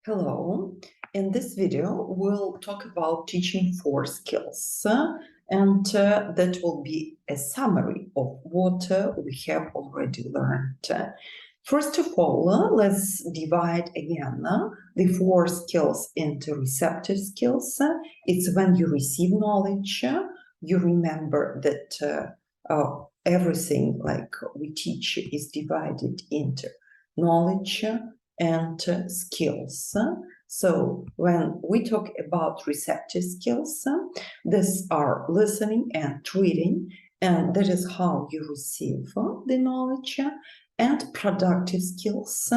Hello. In this video, we'll talk about teaching 4 skills, and that will be a summary of what we have already learned. First of all, let's divide again the 4 skills into receptive skills. It's when you receive knowledge, you remember that everything like we teach is divided into knowledge and skills. So when we talk about receptive skills, these are listening and reading, and that is how you receive the knowledge. And productive skills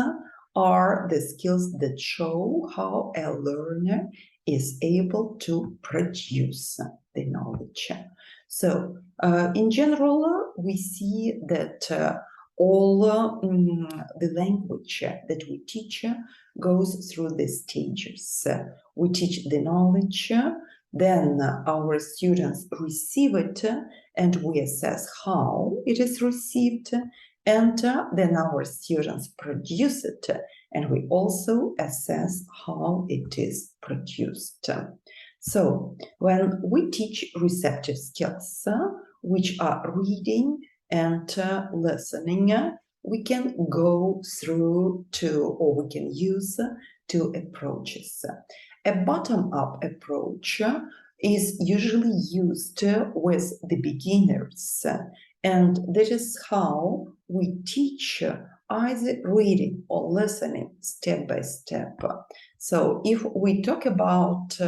are the skills that show how a learner is able to produce the knowledge. So in general, we see that all the language that we teach goes through these stages. We teach the knowledge, then our students receive it, and we assess how it is received, and then our students produce it, and we also assess how it is produced. So when we teach receptive skills, which are reading and listening, we can go through we can use 2 approaches. A bottom-up approach is usually used with the beginners, and that is how we teach either reading or listening step by step. So if we talk about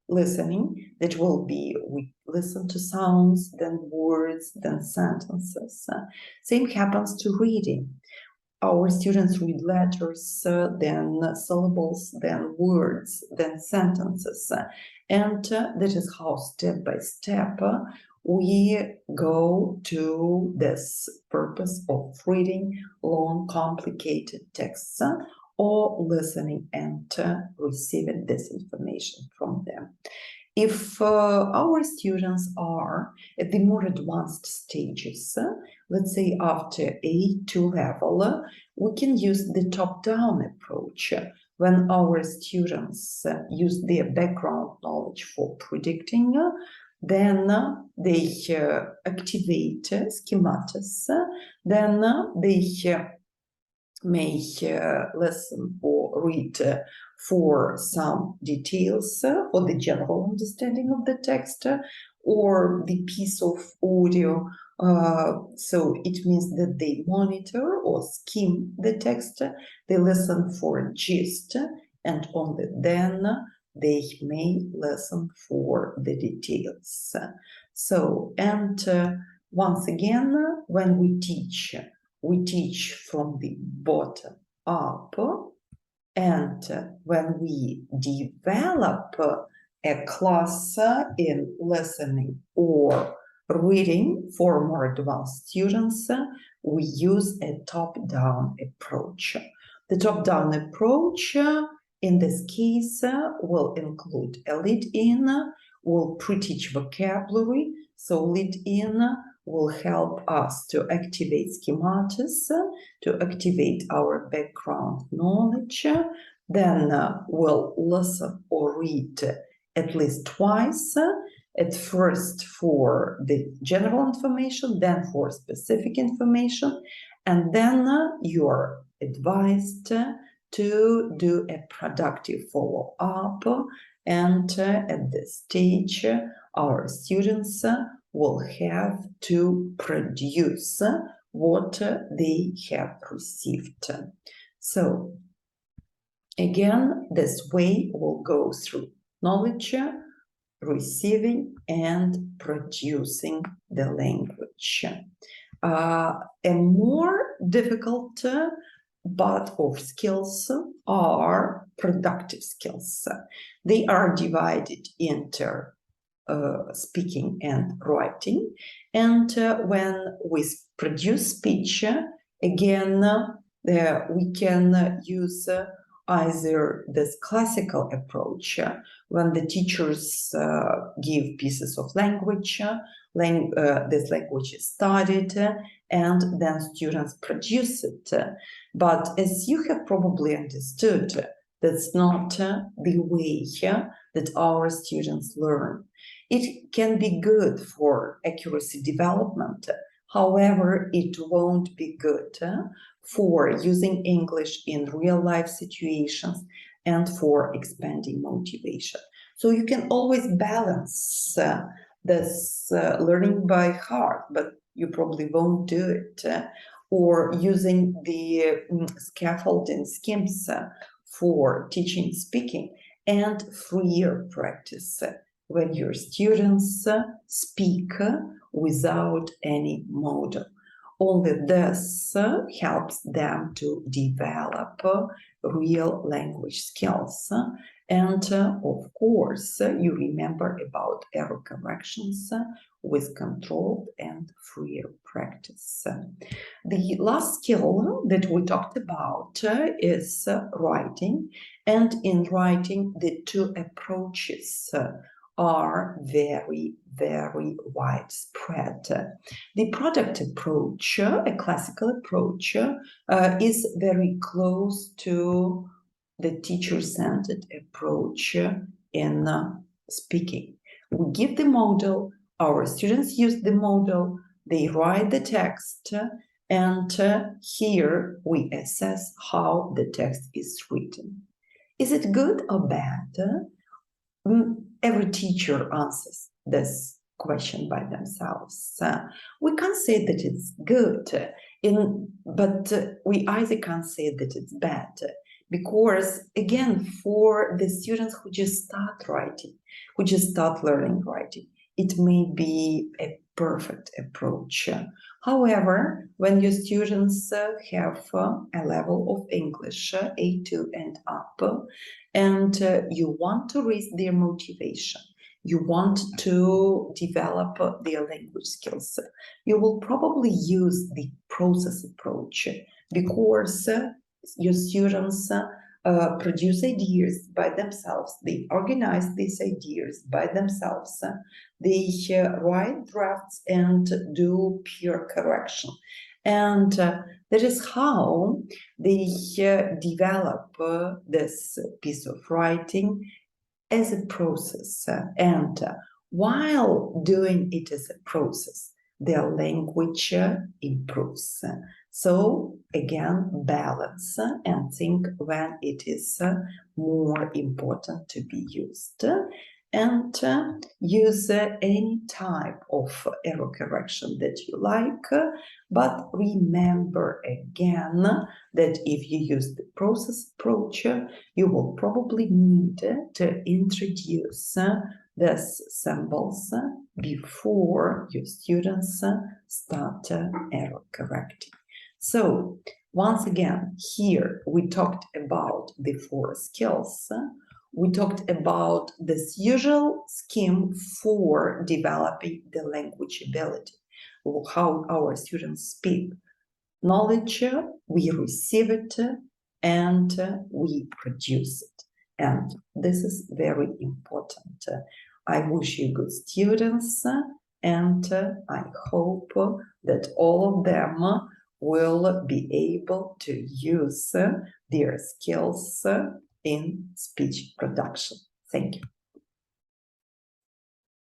listening, that will be we listen to sounds, then words, then sentences. Same happens to reading. Our students read letters, then syllables, then words, then sentences. And that is how step by step we go to this purpose of reading long, complicated texts or listening and receiving this information from them. If our students are at the more advanced stages, let's say after A2 level, we can use the top-down approach when our students use their background knowledge for predicting. Then they activate schematics, then they may listen or read for some details or the general understanding of the text or the piece of audio. So it means that they monitor or skim the text, they listen for a gist, and only then they may listen for the details. So, and once again, when we teach from the bottom up, and when we develop a class in listening or reading for more advanced students, we use a top-down approach. The top-down approach in this case will include a lead-in, will pre-teach vocabulary, so lead-in will help us to activate schematics, to activate our background knowledge. Then we'll listen or read at least twice, at first for the general information, then for specific information, and then you're advised to do a productive follow-up, and at this stage our students will have to produce what they have received. So again, this way will go through knowledge, receiving, and producing the language. A more difficult but of skills are productive skills. They are divided into speaking and writing, and when we produce speech, again we can use either this classical approach when the teachers give pieces of language, this language is studied, and then students produce it. But as you have probably understood, That's not the way that our students learn. It can be good for accuracy development. However, it won't be good for using English in real-life situations and for expanding motivation. So you can always balance this learning by heart, but you probably won't do it, or using the scaffolding schemes for teaching speaking, and freer practice when your students speak without any model. Only this helps them to develop real language skills. And of course, you remember about error corrections with controlled and freer practice. The last skill that we talked about is writing. And in writing, the two approaches are very, very widespread. The product approach, a classical approach, is very close to the teacher-centered approach in speaking. We give the model, our students use the model, they write the text, and here we assess how the text is written. Is it good or bad? Every teacher answers this question by themselves. We can't say that it's good, but we either can't say that it's bad, because again, for the students who just start writing, who just start learning writing, it may be a perfect approach. However, when your students have a level of English A2 and up, and you want to raise their motivation, you want to develop their language skills, you will probably use the process approach, because your students produce ideas by themselves, they organize these ideas by themselves, they write drafts and do peer correction. And that is how they develop this piece of writing as a process. And while doing it as a process, their language improves. So again, balance and think when it is more important to be used. And use any type of error correction that you like, but remember again that if you use the process approach, you will probably need to introduce these symbols before your students start error correcting. So once again, here we talked about the 4 skills. We talked about this usual scheme for developing the language ability, how our students speak. Knowledge, we receive it, and we produce it. And this is very important. I wish you good students, and I hope that all of them will be able to use their skills in speech production. Thank you.